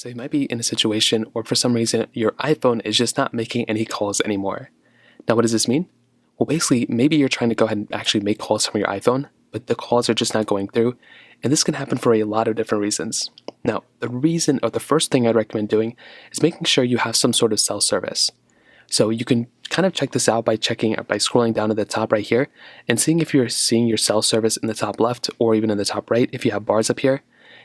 So you might be in a situation where for some reason your iPhone is just not making any calls anymore. Now what does this mean? Well, basically maybe you're trying to go ahead and actually make calls from your iPhone, but the calls are just not going through, and this can happen for a lot of different reasons. Now the first thing I'd recommend doing is making sure you have some sort of cell service. So you can kind of check this out by scrolling down to the top right here and seeing if you're seeing your cell service in the top left or even in the top right if you have bars up here.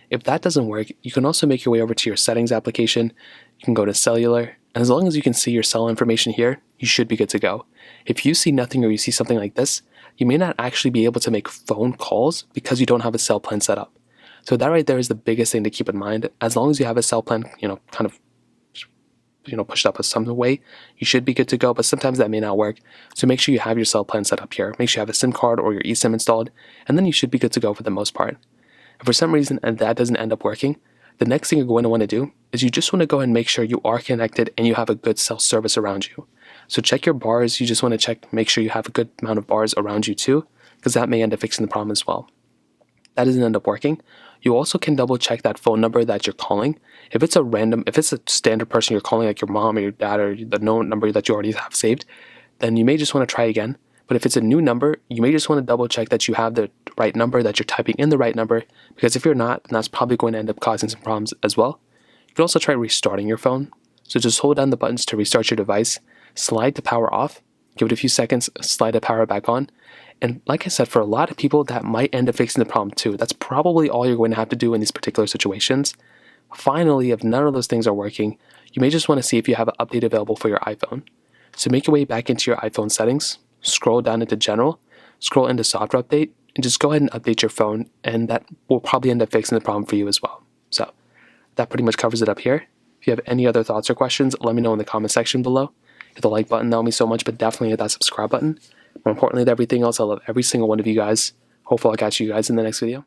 If that doesn't work, you can also make your way over to your settings application. You can go to cellular, and as long as you can see your cell information here, you should be good to go. If you see nothing or you see something like this, you may not actually be able to make phone calls because you don't have a cell plan set up. So that right there is the biggest thing to keep in mind. As long as you have a cell plan, pushed up a some way, you should be good to go, but sometimes that may not work. So make sure you have your cell plan set up here. Make sure you have a SIM card or your eSIM installed, and then you should be good to go for the most part. If for some reason that doesn't end up working, the next thing you're going to want to do is you just want to go ahead and make sure you are connected and you have a good cell service around you. So check your bars. You just want to make sure you have a good amount of bars around you too, because that may end up fixing the problem as well. That doesn't end up working. You also can double check that phone number that you're calling. If it's a standard person you're calling, like your mom or your dad or the known number that you already have saved, then you may just want to try again. But if it's a new number, you may just want to double check that you have the right number, that you're typing in the right number, because if you're not, then that's probably going to end up causing some problems as well. You can also try restarting your phone. So just hold down the buttons to restart your device, slide the power off, give it a few seconds, slide the power back on. And like I said, for a lot of people, that might end up fixing the problem too. That's probably all you're going to have to do in these particular situations. Finally, if none of those things are working, you may just want to see if you have an update available for your iPhone. So make your way back into your iPhone settings, scroll down into General, scroll into Software Update, and just go ahead and update your phone, and that will probably end up fixing the problem for you as well. So that pretty much covers it up here. If you have any other thoughts or questions, let me know in the comment section below. Hit the like button, that would mean so much, but definitely hit that subscribe button. More importantly than everything else, I love every single one of you guys. Hopefully I'll catch you guys in the next video.